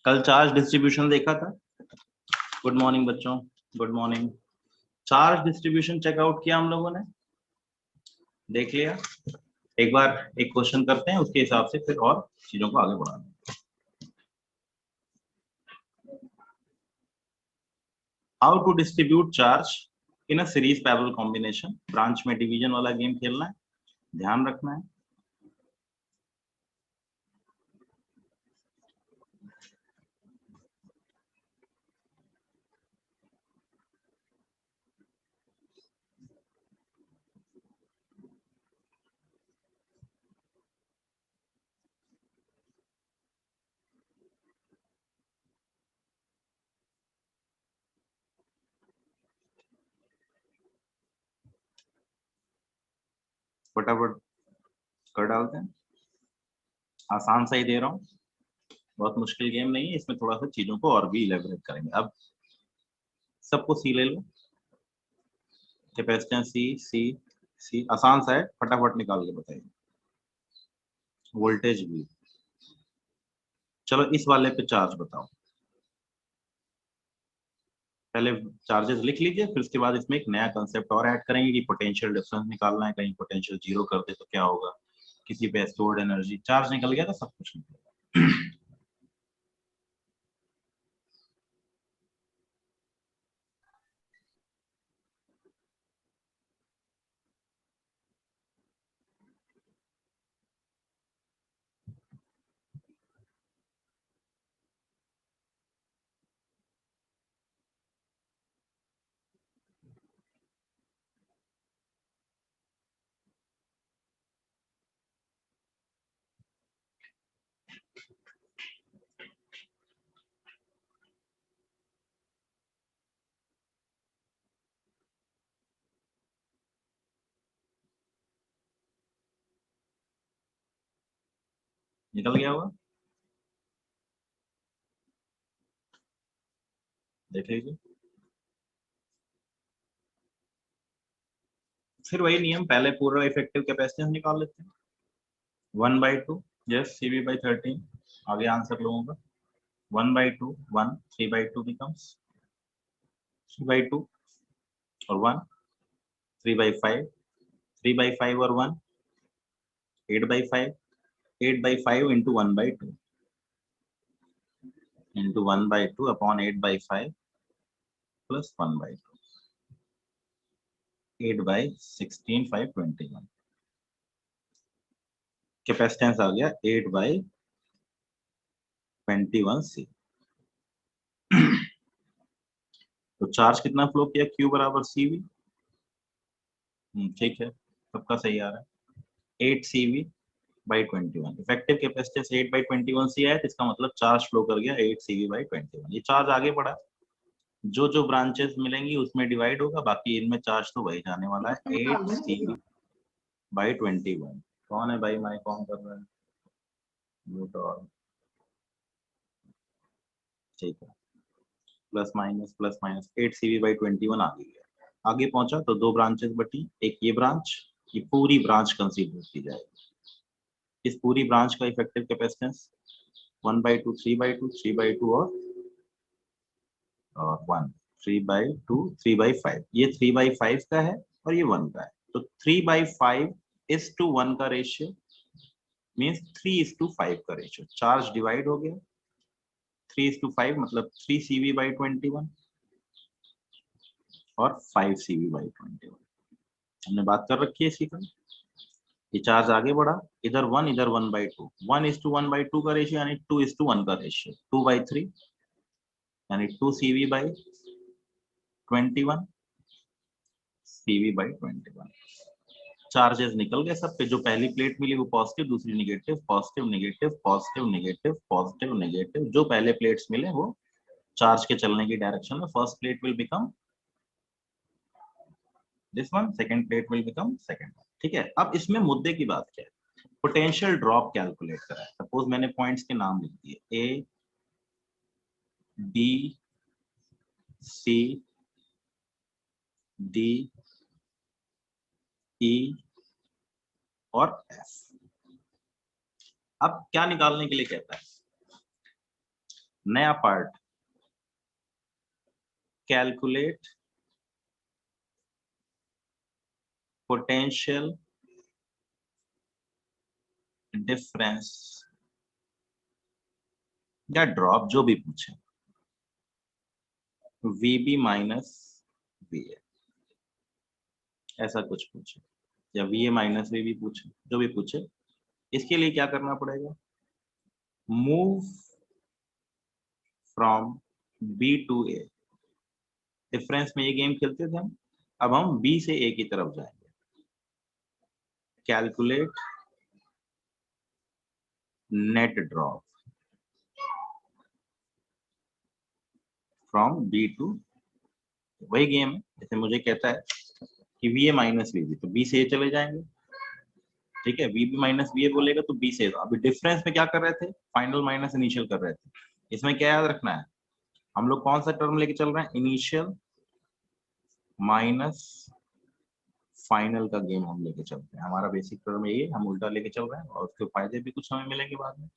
कल charge distribution देखा था। गुड मॉर्निंग बच्चों, good morning. Charge distribution checkout किया हम लोगों ने, देख लिया। एक बार एक क्वेश्चन करते हैं, उसके हिसाब से फिर और चीजों को आगे बढ़ाते हैं। How to distribute charge in a series parallel combination. Branch में डिवीजन वाला गेम खेलना है, ध्यान रखना है। फटाफट कर डालते हैं। आसान सा ही दे रहा हूँ, बहुत मुश्किल गेम नहीं है। इसमें थोड़ा सा चीजों को और भी इलेबोरेट करेंगे। अब सबको सी ले लो। कैपेसिटेंस सी सी सी, आसान सा है, फटाफट निकाल के बताइए। वोल्टेज भी। चलो इस वाले पे चार्ज बताओ। पहले चार्जेस लिख लीजिए, फिर उसके बाद इसमें एक नया कंसेप्ट और ऐड करेंगे कि पोटेंशियल डिफरेंस निकालना है। कहीं पोटेंशियल जीरो कर दे तो क्या होगा, किसी पे स्टोर्ड एनर्जी। चार्ज निकल गया तो सब कुछ निकल गया। निकल गया होगा, देख लीजिए। फिर वही नियम, पहले पूरा इफेक्टिव कैपेसिटेंस निकाल लेते हैं। 1/2, यस, CV/13। आगे आंसर लोगों का 1/2, 1, 3/2 becomes 3/2 और 1, 3/5, 3/5 और 1, 8/5, 8/5 into 1/2 into 1/2 upon 8/5 plus 1/2, 8/16, 521। Capacitance आ गया 8/21C। तो चार्ज कितना फ्लो किया, Q बराबर CV। ठीक है, सबका सही आ रहा है। 8CV/21। इफेक्टिव कैपेसिटेंस 8/21C है, तो इसका मतलब चार्ज फ्लो कर गया 8CV/21। ये चार्ज आगे बढ़ा, जो जो ब्रांचेस मिलेंगी उसमें डिवाइड होगा, बाकी इनमें चार्ज तो वही जाने वाला है 8CV/21। कौन है भाई, मैं कौन कर रहा है, म्यूट और, ठीक है। प्लस माइनस 8CV/21 आ गई है। आगे पहुंचा तो दो ब्रांचेस बटी, एक ये ब्रांच, ये पूरी ब्रांच कंसीडर की जाएगी। इस पूरी ब्रांच का इफेक्टिव कैपेसिटेंस 1/2, 3/2, 3/2 और 1, 3/2, 3/5। ये 3/5 का है और ये 1 का है, तो 3/5:1 का रेशियो मीन्स 3:5 का रेशियो। चार्ज डिवाइड हो गया 3:5, मतलब 3CV/21 और 5CV/21। हमने बात कर रखी है इसी का। ये चार्ज आगे बढ़ा, इधर 1 इधर 1/2, 1:1/2 का रेशियो यानी 2:1 का रेशियो, 2/3 यानी 2CV/21, CV/21। चार्जेस निकल गए सब पे। जो पहली प्लेट मिली वो पॉजिटिव, दूसरी negative, positive negative, positive negative, positive negative. जो पहले प्लेट्स मिले वो चार्ज के चलने की डायरेक्शन में, first plate will become this one, second plate will become second one. ठीक है, अब इसमें मुद्दे की बात क्या है, पोटेंशियल ड्रॉप कैलकुलेट करा है। सपोज मैंने पॉइंट्स के नाम लिख दिए A, B, C, D, E और F। अब क्या निकालने के लिए कहता है, नया पार्ट, कैलकुलेट पोटेंशियल डिफरेंस या ड्रॉप, जो भी पूछे, VB माइनस VA, ऐसा कुछ पूछे, या VA माइनस VB पूछे, जो भी पूछे, इसके लिए क्या करना पड़ेगा, move from B to A। Difference में ये गेम खेलते थे हम, अब हम B से A की तरफ जाएंगे। Calculate net drop from B to, वही गेम है। जैसे मुझे कहता है कि VA माइनस VB, तो B से A चले जाएंगे, ठीक है। VB माइनस VA बोलेगा तो B से, अभी डिफरेंस में क्या कर रहे थे, फाइनल माइनस इनिशियल कर रहे थे। इसमें क्या याद रखना है, हम लोग कौन सा टर्म लेके चल रहे हैं, इनिशियल माइनस फाइनल का गेम हम लेके चलते हैं। हमारा बेसिक टर्म यही है, हम उल्टा लेके चल रहे हैं और उसके फायदे भी कुछ हमें मिलेंगे बाद में।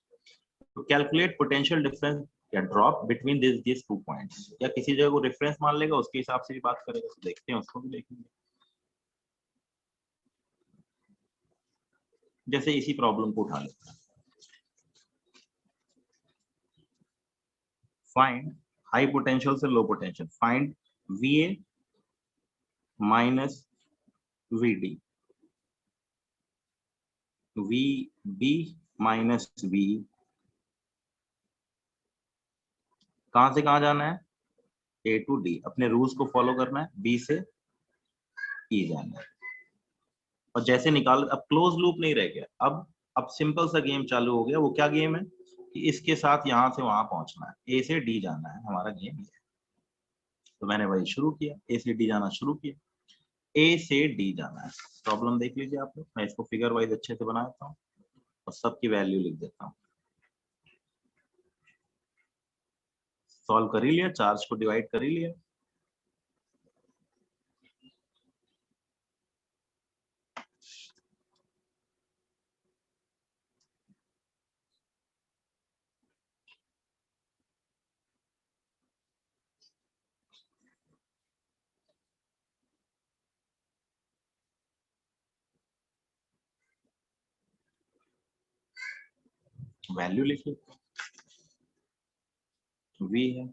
तो कैलकुलेट पोटेंशियल डिफरेंस या drop between this two points, या किसी जगह को रेफरेंस मान लेगा, उसके हिसाब से भी बात करेगा, तो देखते हैं, उसको भी देखेंगे। जैसे इसी प्रॉब्लम को उठा लेते हैं, फाइंड हाई पोटेंशियल से low potential, find VA minus VD, VB minus VE, कहां से कहां जाना है, A टू D, अपने रूल्स को फॉलो करना है, B से E जाना है। और जैसे निकाल, अब क्लोज लूप नहीं रह गया, अब सिंपल सा गेम चालू हो गया। वो क्या गेम है कि इसके साथ यहां से वहां पहुंचना है, A से D जाना है, हमारा गेम ये है। तो मैंने वही शुरू किया, A से D जाना शुरू किया, A से D जाना है। प्रॉब्लम देख लीजिए आप लोग, मैं इसको फिगर वाइज अच्छे से बना देता हूँ और सबकी वैल्यू लिख देता हूँ। सॉल्व कर ही लिया, चार्ज को डिवाइड कर ही लिया। वैल्यू लिख लेते हैं, V है,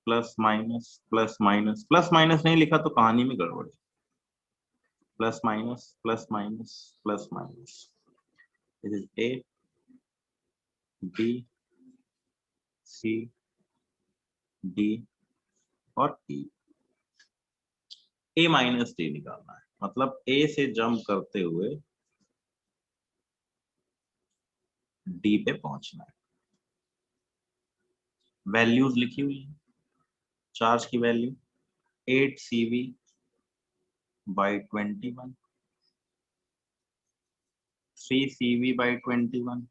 plus minus plus minus, plus minus नहीं लिखा तो कहानी में गड़बड़ है, plus minus plus minus plus minus, this is A, B, C, D और E। A माइनस D निकालना है, मतलब A से जंप करते हुए D पे पहुंचना है। वैल्यूज लिखी हुई है, चार्ज की value 8 CV by 21, 3 CV by 21,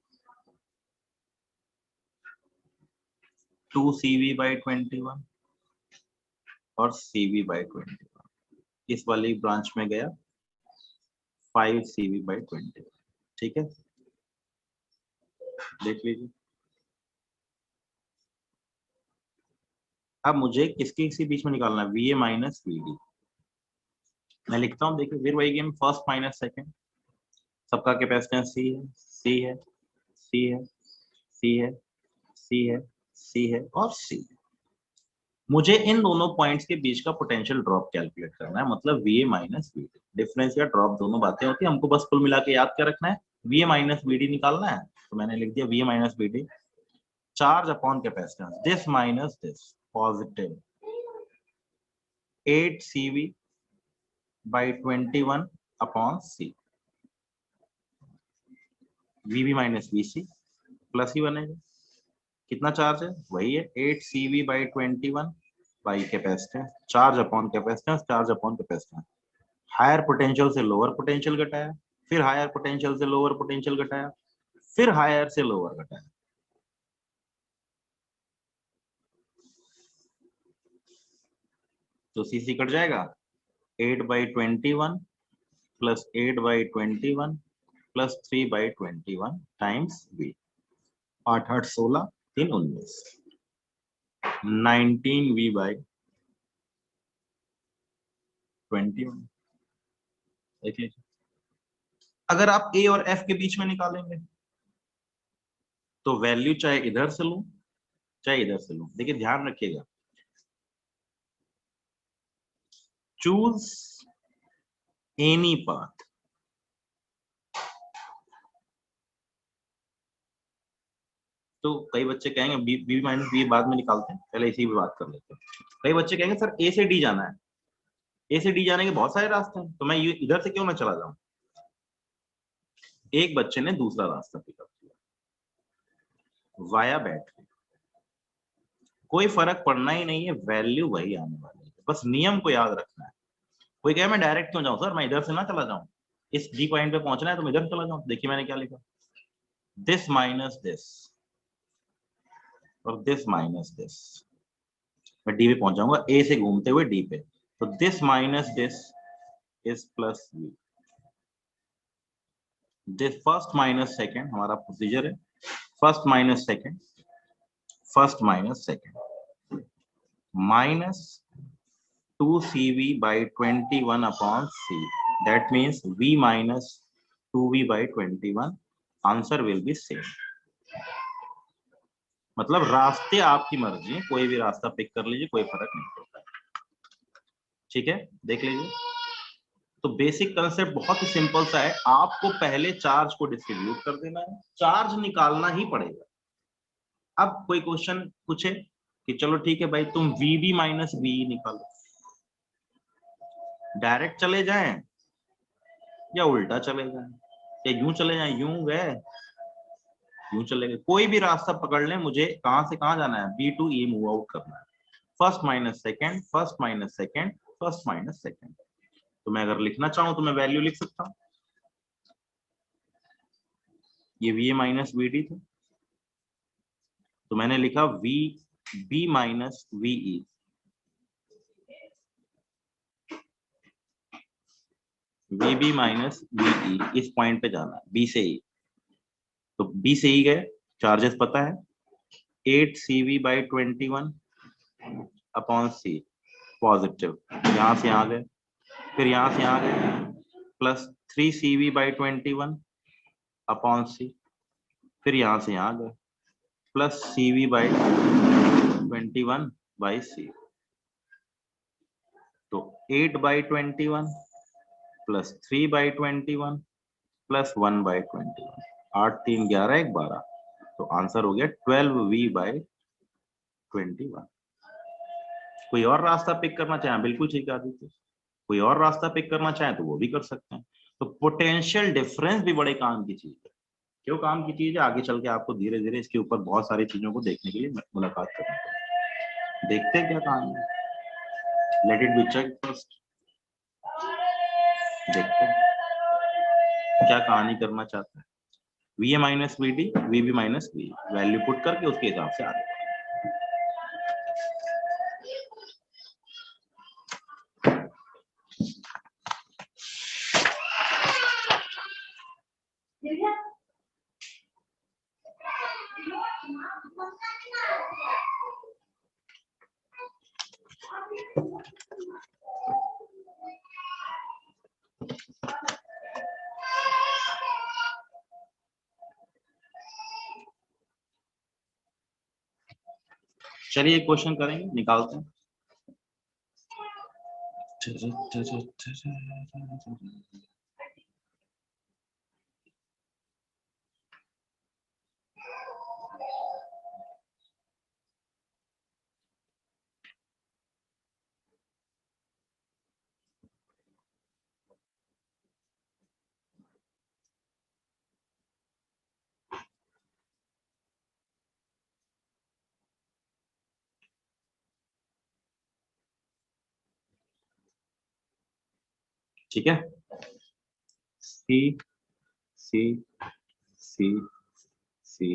2 CV by 21 और CV बाई 21। इस वाली ब्रांच में गया 5 CV बाई 21, ठीक है, देख लीजिए। अब मुझे किसके किसी बीच में निकालना है, VA माइनस VD। मैं लिखता हूँ, देखिए फिर वही गेम, फर्स्ट माइनस सेकंड, सबका कैपेसिटेंस C है, C है, C है, C है, C है, C है और C है। मुझे इन दोनों पॉइंट्स के बीच का पोटेंशियल ड्रॉप कैलकुलेट करना है, मतलब VA माइनस VD। डिफरेंस या ड्रॉप दोनों बातें होती है, हमको बस कुल मिला के याद क्या रखना है, VA माइनस VD निकालना है। तो मैंने लिख दिया VA minus VD, charge upon capacitance, this minus this, positive 8 CV by 21 upon C, VB minus VC plus ही बनेगा, कितना चार्ज है, वही है 8 CV by 21 by capacitance, charge upon capacitance, charge upon capacitance. Higher potential से lower potential घटाया, फिर higher potential से लोअर पोटेंशियल घटाया, फिर हायर से लोअर घटाया, तो CC कट जाएगा, 8 by 21 plus 8 by 21 plus 3 by 21 times V, 8 8 16 3 19 19v by 21। देखिए अगर आप a और f के बीच में निकालेंगे तो वैल्यू चाहे इधर से लूं चाहे इधर से लूं, देखिए ध्यान रखिएगा, चूज एनी पाथ। तो कई बच्चे कहेंगे बी माइनस बी बाद में निकालते हैं, पहले इसी पे बात कर लेते हैं। कई बच्चे कहेंगे सर ए से डी जाना है, ए से डी जाने के बहुत सारे रास्ते हैं, तो मैं इधर से क्यों ना चला जाऊं। एक बच्चे ने दूसरा रास्ता पिकअप किया वाया बैटरी, कोई फर्क पड़ना ही नहीं है, वैल्यू वही आने वाली है, बस नियम को याद रखना है। कोई कहे मैं डायरेक्ट क्यों जाऊं सर, मैं इधर से ना चला जाऊं, इस डी पॉइंट पे पहुंचना है तो मैं इधर चला जाऊं। देखिए मैंने क्या लिखा, दिस माइनस दिस और दिस माइनस दिस, मैं डी पे पहुंच जाऊंगा ए से घूमते हुए डी पे, तो this minus this is plus V. This first minus second हमारा प्रोसीजर है, first minus second, first minus second, minus 2cv by 21 upon c, that means v minus 2v by 21, answer will be same। मतलब रास्ते आपकी मर्जी है, कोई भी रास्ता पिक कर लीजिए, कोई फर्क नहीं पड़ता। ठीक है, देख लीजिए। तो बेसिक कंसेप्ट बहुत ही सिंपल सा है, आपको पहले चार्ज को डिस्ट्रीब्यूट कर देना है, चार्ज निकालना ही पड़ेगा। अब कोई क्वेश्चन पूछे कि चलो ठीक है भाई तुम vb माइनस बी निकालो, डायरेक्ट चले जाएं या उल्टा चले जाएं, या यूं चले जाएं, यूं गए यूं चले गए, कोई भी रास्ता पकड़ लें, मुझे कहां से कहां जाना है, B to A move out करना है। First minus second, first minus second, first minus second. तो मैं अगर लिखना चाहूं तो मैं वैल्यू लिख सकता हूं, ये V A minus V D था, तो मैंने लिखा V B minus V E, V B minus V E, इस पॉइंट पे जाना है बी से ई, तो बी से ई गए, चार्जेस पता है 8cv by 21 upon C, positive, यहां से यहां गए, फिर यहां से यहां गए, प्लस 3cv by 21 अपॉन सी, फिर यहां से यहां गए, plus cv by 21 by c, तो 8 by 21 plus 3 by 21 plus 1 by 21, 8 3 11 1 12, तो आंसर हो गया 12v by 21। कोई और रास्ता पिक करना चाहे बिल्कुल ठीक है आदित्य, कोई और रास्ता पिक करना चाहे तो वो भी कर सकते हैं। तो पोटेंशियल डिफरेंस भी बड़े काम की चीज है। क्यों काम की चीज है, आगे चल के आपको धीरे धीरे इसके ऊपर बहुत सारी चीजों को देखने के लिए मुलाकात करनी पड़ेगी। देखते हैं क्या कहानी है, let it be check first, देखते हैं क्या कहानी करना चाहता है। V A minus V D, V B minus V, value put करके उसके हिसाब से आगे। चलिए एक क्वेश्चन करेंगे, निकालते हैं। ठीक है, सी सी सी सी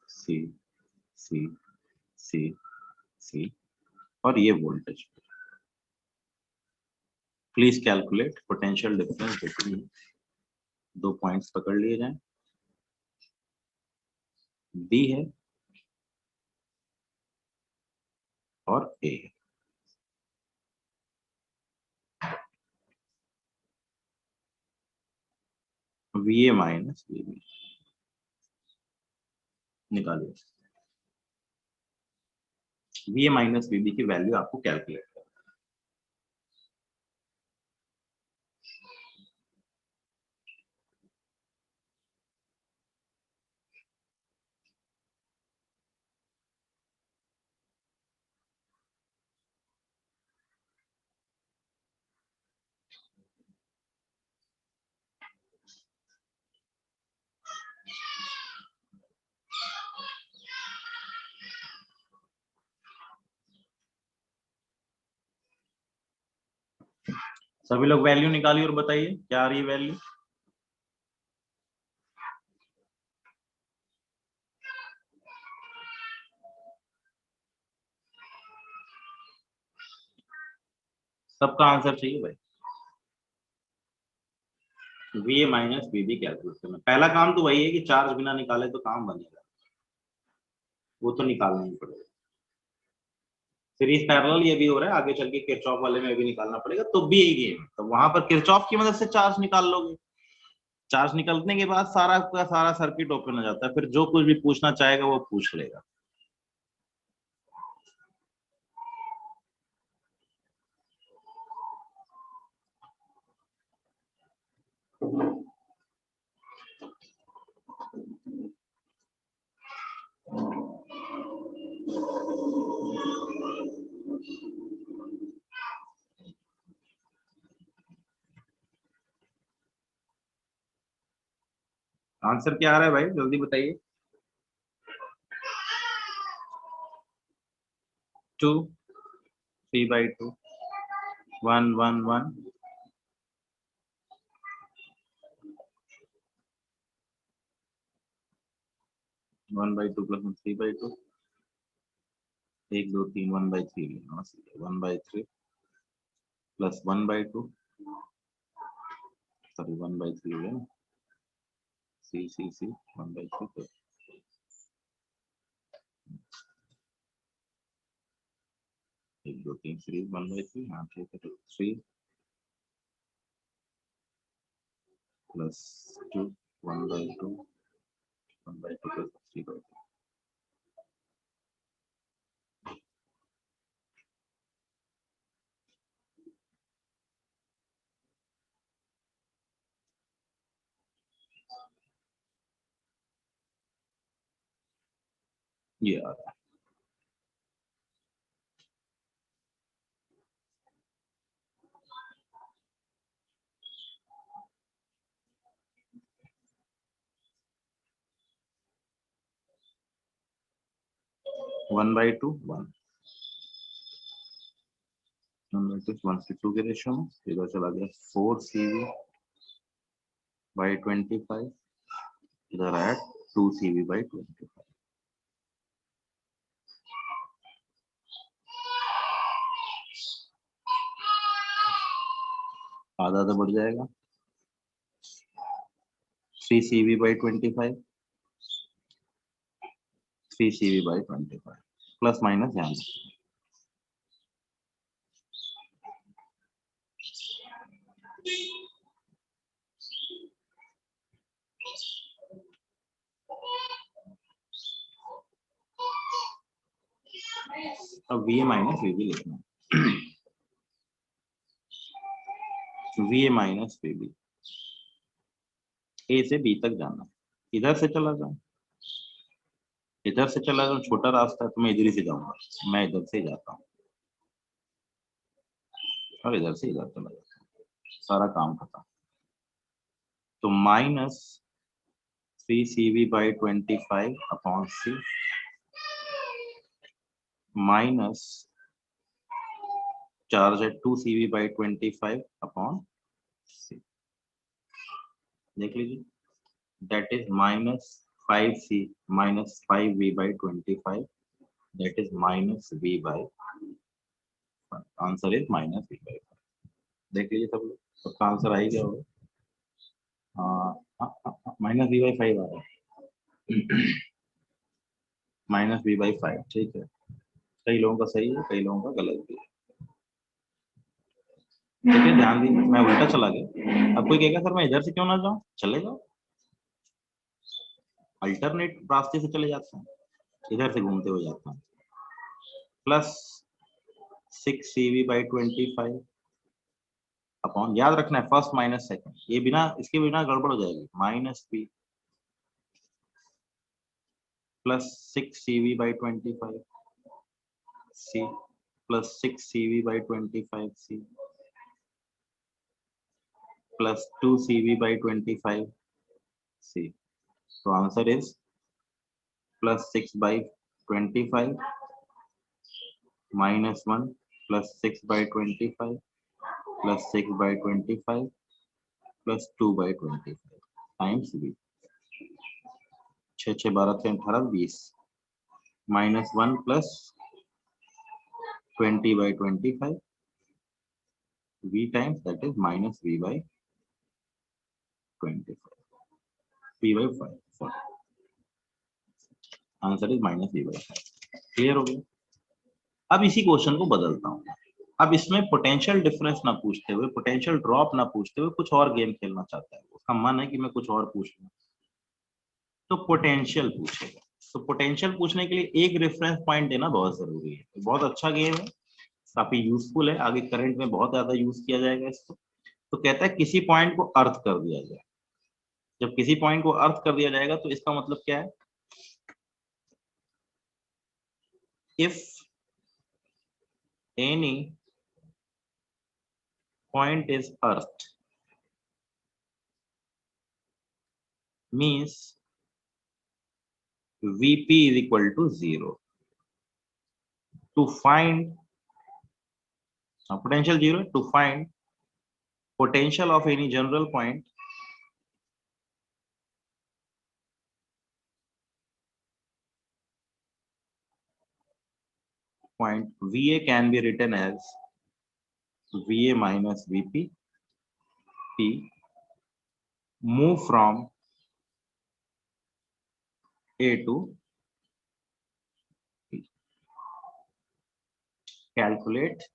सी सी सी सी और ये voltage. Please calculate potential difference between, दो पॉइंट्स पकड़ लिए जाएं, बी है और A. V A minus V B निकालिए। V A minus V B की वैल्यू आपको कैलकुलेट करना है। सभी लोग वैल्यू निकालिए और बताइए क्या आ रही है वैल्यू। सबका आंसर चाहिए भाई। V A minus V B calculate करना। पहला काम तो वही है कि चार्ज बिना निकाले तो काम बनेगा, वो तो निकालना ही पड़ेगा। सीरीज पैरेलल ये भी हो रहा है, आगे चल के किरचॉफ वाले में भी निकालना पड़ेगा, तो भी यही गेम है। तो वहां पर किरचॉफ की मदद से चार्ज निकाल लोगे। चार्ज निकलने के बाद सारा का सारा सर्किट ओपन हो जाता है, फिर जो कुछ भी पूछना चाहेगा वो पूछ लेगा। आंसर क्या आ रहा है भाई, जल्दी बताइए। 2 3/2 1 1 1 1/2 प्लस 3/2 1 2 3 1/3 लेना। 1/3 प्लस 1/2 सॉरी 1/3 लेना। सी सी सी 1/3 1 2 3 सीरीज 1/3। हाँ ठीक है, तो 3 प्लस 2 1/2 1/2 प्लस 3/2 ये आ रहा है। 1/2 1 1/2 1 से 2 के रेशियो में इधर चला गया 4 CV by 25, इधर आया 2 CV by 25। आधा तो बढ़ जाएगा 3 CV by 25 3 CV by 25 plus minus ध्यान से। अब V A minus V B लिखना है। V A minus V B A से बी तक जाना। इधर से चला जाऊं, इधर से चला जाऊं, छोटा रास्ता है तो मैं इधर ही से जाऊंगा। मैं इधर से ही जाता हूँ और इधर से इधर चला जाता हूँ, सारा काम खत्म। तो minus 3 CV by 25 upon C minus charge है 2 CV by 25 अपॉन C। देख लीजिए, that is minus 5C minus 5V by 25, that is minus V by 5। Answer is minus V by 5। देख लीजिए सब लोग, सबका आंसर आ ही गया होगा। हाँ माइनस V by 5 आ रहा है। माइनस V by 5 ठीक है। कई लोगों का सही है, कई लोगों का गलत भी है। ठीक है, ध्यान दीजिए, मैं उल्टा चला गया। अब कोई कहेगा सर मैं इधर से क्यों ना जाऊं, चले जाओ, अल्टरनेट रास्ते से चले जाते हैं, इधर से घूमते हुए जाते हैं। प्लस 6 CV/25 अपॉन, याद रखना है फर्स्ट माइनस सेकंड, ये बिना इसके बिना गड़बड़ हो जाएगी, -b plus 6 CV/25 c plus 6 CV/25 c plus 2 CV/25 c। तो answer is plus 6/25 -1 plus 6/25 plus 6/25 plus 2/25 times b। 6 6 12 3 18 20 -1 plus 20/25 v times that is -v/25 v/5 sorry, answer is -v/5। Clear हो गया। अब इसी क्वेश्चन को बदलता हूँ। अब इसमें पोटेंशियल डिफरेंस ना पूछते हुए, पोटेंशियल ड्रॉप ना पूछते हुए कुछ और गेम खेलना चाहता है, उसका मन है कि मैं कुछ और पूछ लूं, तो पोटेंशियल पूछेगा। तो पोटेंशियल पूछने के लिए एक रेफरेंस पॉइंट देना बहुत जरूरी है। बहुत अच्छा गेम है, काफी यूजफुल है, आगे करंट में बहुत ज्यादा यूज किया जाएगा इसको। तो कहता है किसी पॉइंट को अर्थ कर दिया जाए। जब किसी पॉइंट को अर्थ कर दिया जाएगा तो इसका मतलब क्या है, if any point is earth means Vp is equal to 0. To find potential 0, to find potential of any general point, Va can be written as Va minus Vp, P, move from A to P. Calculate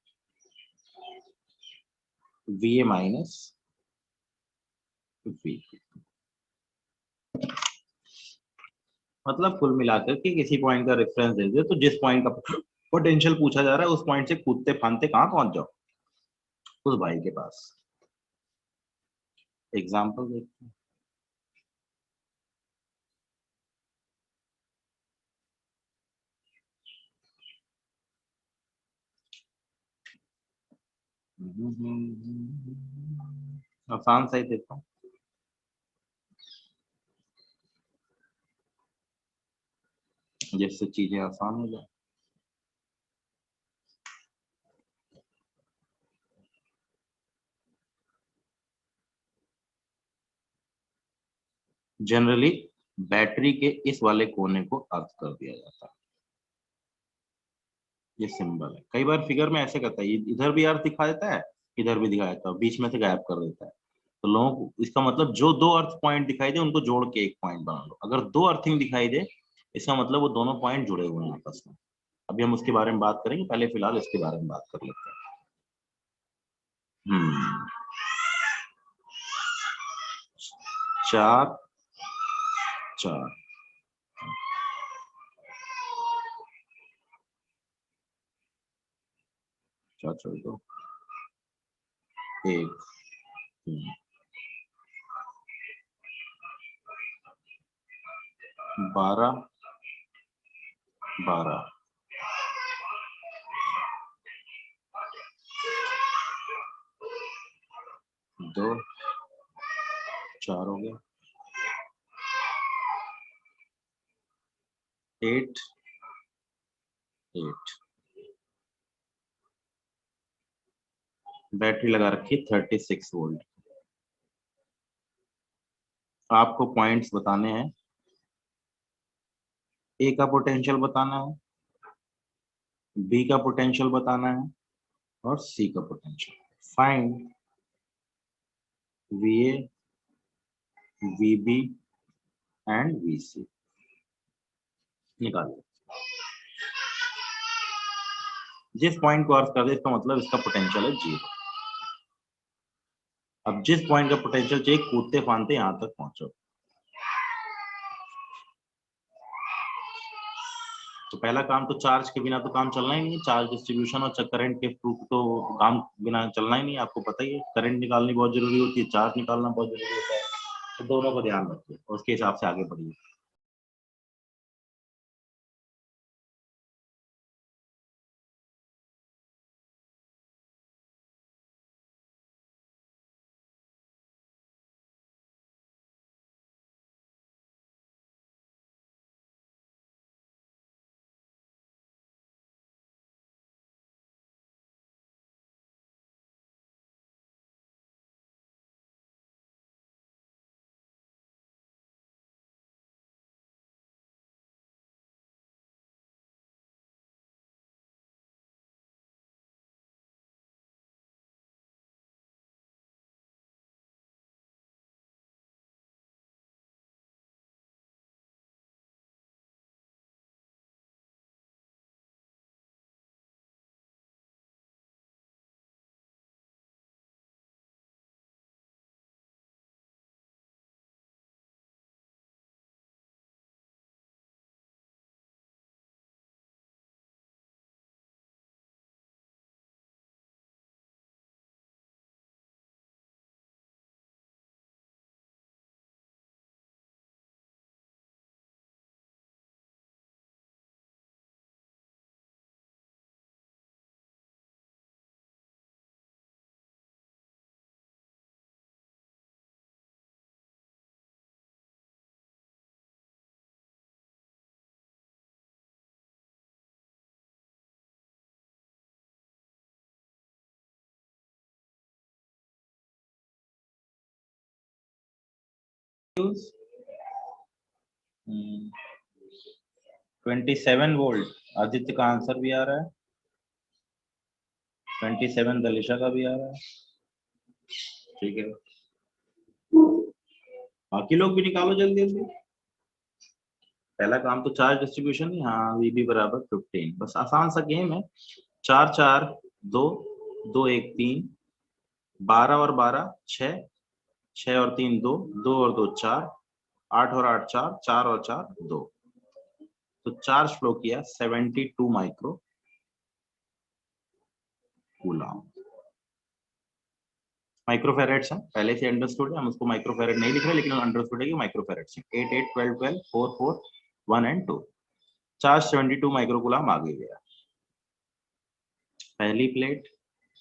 Va minus Vp. मतलब कुल मिलाकर के किसी point का reference दे दे, तो जिस point का potential पूछा जा रहा है उस पॉइंट से कूदते फांदते कहां पहुंच जाओ, उस भाई के पास। एग्जांपल देखते हैं। आसान सा ही देता हूँ, जिससे चीजें आसान हो जाए। जनरली बैटरी के इस वाले कोने को अर्थ कर दिया जाता है, ये सिंबल है। कई बार फिगर में ऐसे करता है, इधर भी अर्थ दिखा देता है, इधर भी दिखा देता है, बीच में से गायब कर देता है। तो लोगों को इसका मतलब जो दो अर्थ पॉइंट दिखाई दे उनको जोड़ के एक पॉइंट बना लो। अगर दो अर्थिंग दिखाई दे इसका मतलब वो दोनों पॉइंट जुड़े हुए हैं आपस में। अभी हम उसके बारे में बात करेंगे, पहले फिलहाल इसके बारे में बात कर लेते हैं। हम्म 4 4 4 छोड़ दो, 1 12 12 2 4 हो गया, 8 8। बैटरी लगा रखी 36 वोल्ट। आपको पॉइंट्स बताने हैं, ए का पोटेंशियल बताना है, बी का पोटेंशियल बताना है और सी का potential. Find V A, V B and V C. निकालो। जिस पॉइंट को अर्थ कर दे इसका मतलब इसका पोटेंशियल है 0। अब जिस पॉइंट का पोटेंशियल चाहिए कूदते फांदते यहां तक पहुंचो। तो पहला काम तो चार्ज के बिना तो काम चलना ही नहीं है, चार्ज डिस्ट्रीब्यूशन और करंट के थ्रू तो काम बिना चलना ही नहीं है। आपको पता ही है करंट निकालनी बहुत जरूरी होती है, चार्ज निकालना बहुत जरूरी होता है, तो दोनों को ध्यान रखिए और उसके हिसाब से आगे बढ़िए। use 27 वोल्ट आदित्य का आंसर भी आ रहा है, 27 दलिशा का भी आ रहा है। ठीक है, बाकी लोग भी निकालो जल्दी जल्दी। पहला काम तो चार्ज डिस्ट्रीब्यूशन ही, हाँ वीबी बराबर 15, बस आसान सा गेम है। 4 4 2 2 1 3, 12 और 12 6, 6 और 3 2, 2 और 2 4, 8 और 8 4, 4 और 4 2। तो चार्ज फ्लो किया 72 माइक्रो कूलम। माइक्रोफेरेड्स है, पहले से अंडरस्टूड है, हम उसको माइक्रोफेरेड नहीं लिख रहे लेकिन अंडरस्टूड है कि माइक्रोफेरेड्स है। 8 8 12 12 4 4 1 एंड 2। चार्ज 72 माइक्रो कूलम आगे गया। पहली प्लेट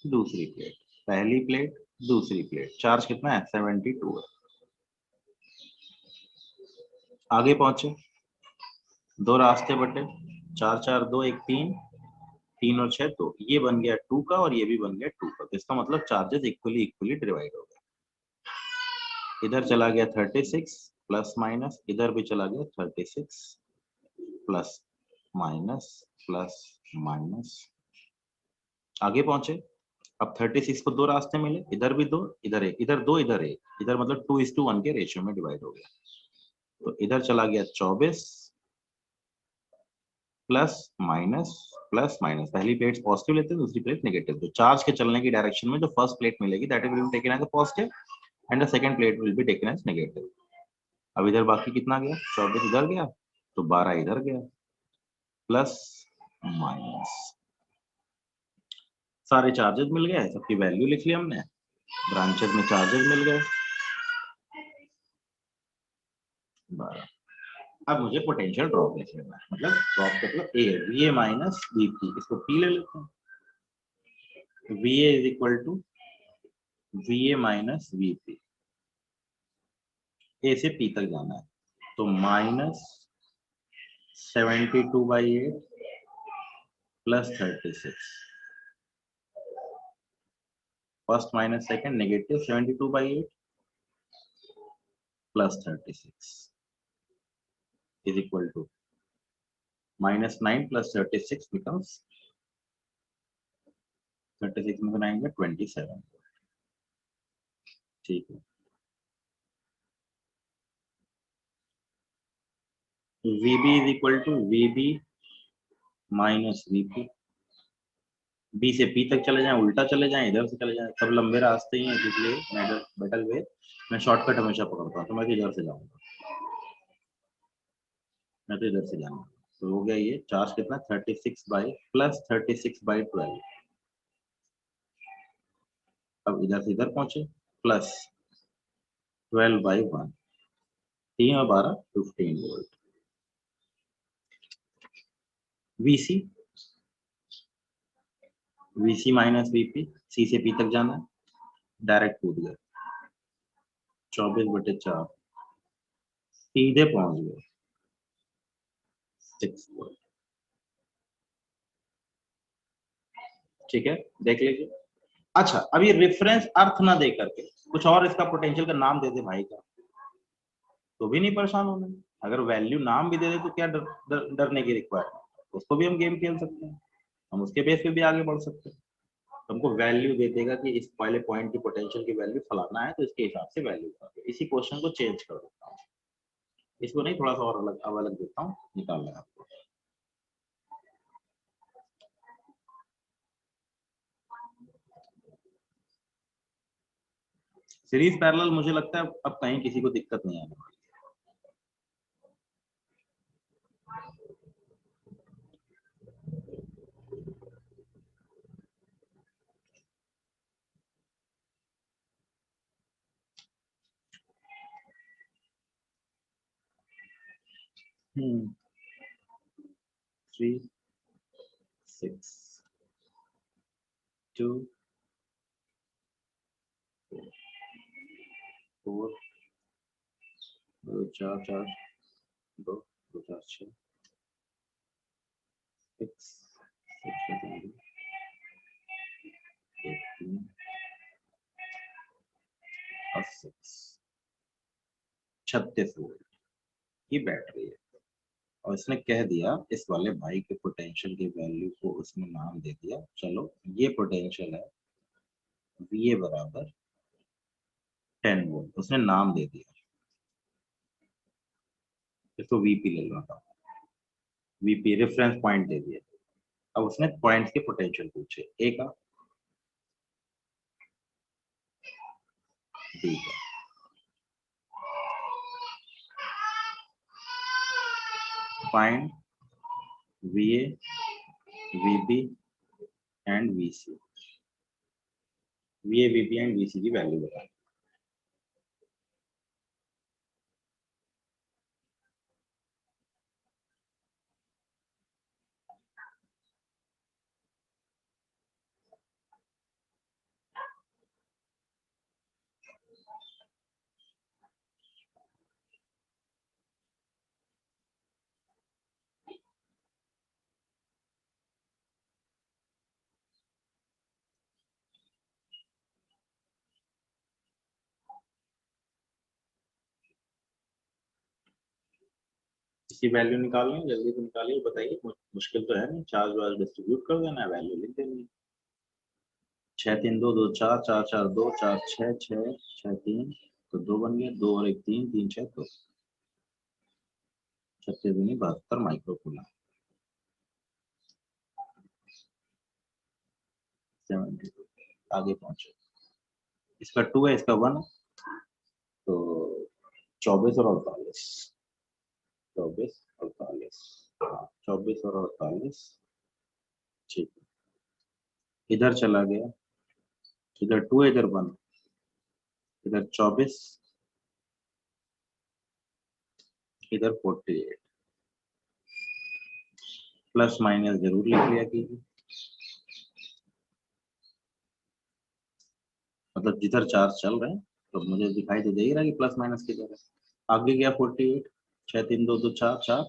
दूसरी प्लेट, पहली प्लेट दूसरी प्लेट, चार्ज कितना है 72 है। आगे पहुंचे, दो रास्ते बटे, 4 4 2 1 3, 3 और 6 2, ये बन गया 2 का और ये भी बन गया 2 का। तो इसका मतलब चार्जेस इक्वली इक्वली डिवाइड हो गए। इधर चला गया 36 प्लस माइनस, इधर भी चला गया 36 प्लस माइनस प्लस माइनस। आगे पहुंचे, अब 36 को दो रास्ते मिले, इधर भी दो इधर एक, इधर दो इधर एक, इधर मतलब 2:1 के रेशियो में डिवाइड हो गया। तो इधर चला गया 24 प्लस माइनस, पहली प्लेट पॉजिटिव लेते हैं दूसरी प्लेट नेगेटिव। तो चार्ज के चलने की डायरेक्शन में जो फर्स्ट प्लेट मिलेगी that will be taken as a positive and the second plate will be taken as negative. अब इधर बाकी कितना गया, 24 इधर गया तो 12 इधर गया, प्लस माइनस, सारे चार्जेस मिल गए, सबकी वैल्यू लिख ली हमने, ब्रांचेस में चार्जेस मिल गए 12। अब मुझे पोटेंशियल ड्रॉप लिख लेना है, मतलब ड्रॉप का मतलब A, V A minus V P, इसको पी ले लेते हैं। V A is equal to V A minus V P, A से पी तक जाना है, तो minus 72/8 plus 36, first minus second negative 72/8 plus 36 is equal to -9 plus 36 becomes 36 में 9 में 27। ठीक है, VB is equal to VB minus VP, B से पी तक चले जाएं, उल्टा चले जाएं, इधर से चले जाएं, सब लंबे रास्ते ही हैं, इसलिए बेटर वे मैं शॉर्टकट हमेशा पकड़ता हूँ। तो मैं इधर से जाऊंगा, मैं तो इधर से जाऊंगा। तो हो गया ये चार्ज कितना 36 बाई प्लस 36/12। अब इधर से इधर पहुंचे प्लस 12/1, 3 और 12 15 volt. VC VC minus VP, C से पी तक जाना है, डायरेक्ट कूद गए 24/4, सीधे पहुंच गए 6 वोल्ट। ठीक है, देख लीजिए। अच्छा, अब ये रेफरेंस अर्थ ना दे करके कुछ और इसका पोटेंशियल का नाम दे दे भाई का, तो भी नहीं परेशान होना। अगर वैल्यू नाम भी दे दे तो क्या डरने की रिक्वायरमेंट, उसको भी हम गेम खेल सकते हैं, हम उसके बेस पे भी आगे बढ़ सकते हैं। तो हमको वैल्यू दे देगा कि इस पहले पॉइंट की पोटेंशियल की वैल्यू फलाना है, तो इसके हिसाब से वैल्यू कर, इसी क्वेश्चन को चेंज कर देता हूँ, इसको नहीं थोड़ा सा और अलग देता हूँ, निकालना है आपको। सीरीज पैरेलल मुझे लगता है अब कहीं किसी को दिक्कत नहीं आने वाली। हम्म 3 6 2 4 2 4 4 2 2 4 6 6 6 3 और 6 36 वोल्ट की बैटरी है। और इसने कह दिया इस वाले भाई के पोटेंशियल की वैल्यू को उसने नाम दे दिया, चलो ये पोटेंशियल है वी ए बराबर 10 वोल्ट, उसने नाम दे दिया, इसको वीपी ले लो था, वीपी रेफरेंस पॉइंट दे दिया। अब उसने पॉइंट्स के पोटेंशियल पूछे, ए का, बी का। Find V A, VB and VC, V A VB and VC की वैल्यू बताएं। इसकी वैल्यू निकालनी है, जल्दी से निकालिए, बताइए, मुश्किल तो है नहीं, चार्ज वार्ज डिस्ट्रीब्यूट कर देना है, वैल्यू लिख देनी है। 6 3 2 2 4 4 4 2 4 6 6 6 3, तो 2 बन गए, 2 और 1 3 3 6 2, 36 दूनी 72 माइक्रो कूलम। 72 आगे पहुंचे, इसका 2 है, इसका 1 है, तो 24 और 48, 24 48, हाँ 24 और 48, ठीक है। इधर चला गया, इधर 2 इधर 1, इधर 24, इधर 48, प्लस माइनस जरूर लिख लिया कीजिए, मतलब जिधर चार्ज चल रहे हैं तो मुझे दिखाई तो दे ही रहा है कि प्लस माइनस किधर है। आगे गया 48, 6 3 2 2 4 4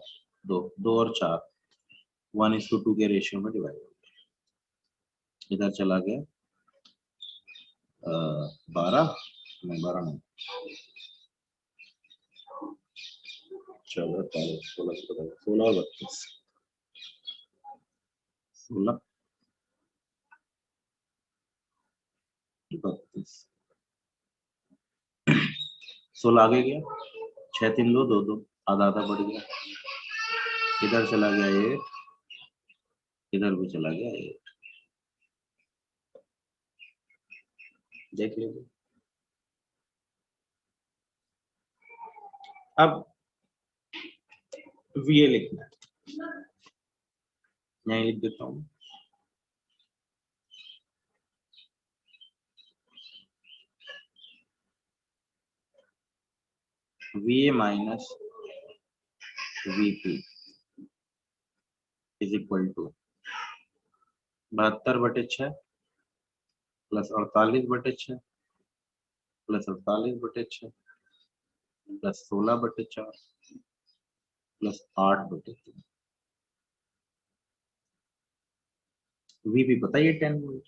2 2 और 4 1:2 के रेशियो में डिवाइड हो गया। इधर चला गया 12 नहीं 12 नहीं 14 16 16 और 32 16 32 16 आगे गया 6 3 2 2 2 आधा आधा बढ़ गया, इधर चला गया 8, इधर भी चला गया 8, देख लीजिए। अब VA लिखना है, यहीं लिख देता हूँ। VA minus VP is equal to 72/6 plus 48/6 plus 48/6 plus 16/4 plus 8/3। VP पता है ये 10 वोल्ट,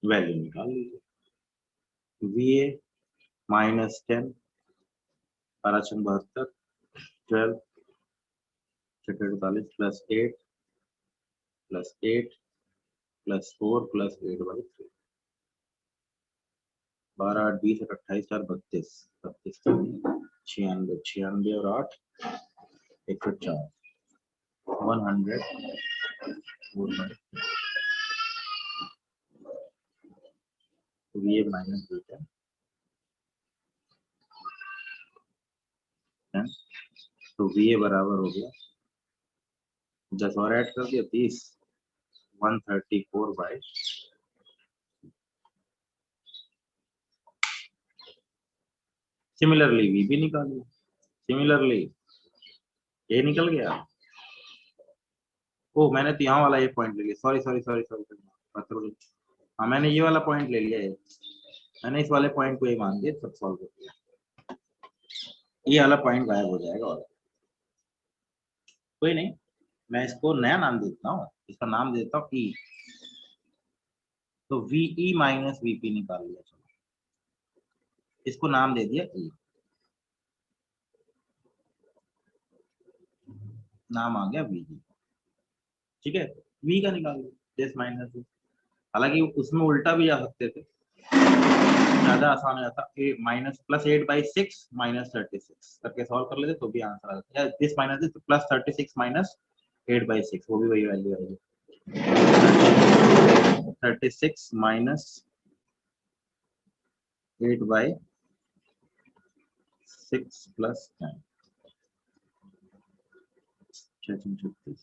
वैल्यू निकाल लीजिए। VA minus 10 12 12 48 plus 8 plus 8 plus 4 plus 8/3। 12 8 20 28 4 32 32 96 96 और 8 104 100 VA माइनस बीटा तो VA बराबर हो गया 10 और ऐड कर दिया 30 134 सिमिलरली VB निकालिए। सिमिलरली ये निकल गया। ओ मैंने तो यहाँ वाला ये पॉइंट ले लिया, सॉरी सॉरी सॉरी सॉरी। हाँ मैंने ये वाला पॉइंट ले लिया है, मैंने इस वाले पॉइंट को ये मान दिया, सब सॉल्व कर दिया। ये वाला पॉइंट गायब हो जाएगा और कोई नहीं, मैं इसको नया नाम देता हूँ, इसका नाम देता हूँ ई। तो VE माइनस VP निकाल लिया, चलो इसको नाम दे दिया ई, नाम आ गया VG। ठीक है, V का निकाल लो प्लस माइनस, हालांकि उसमें उल्टा भी जा सकते थे, ज्यादा आसान हो जाता। माइनस प्लस 8/6 माइनस 36 करके सॉल्व कर लेते तो भी आंसर आ जाता है। This minus this plus 36 minus 8/6 वो भी वही वैल्यू आएगी। 36 माइनस 8/6 प्लस 10 36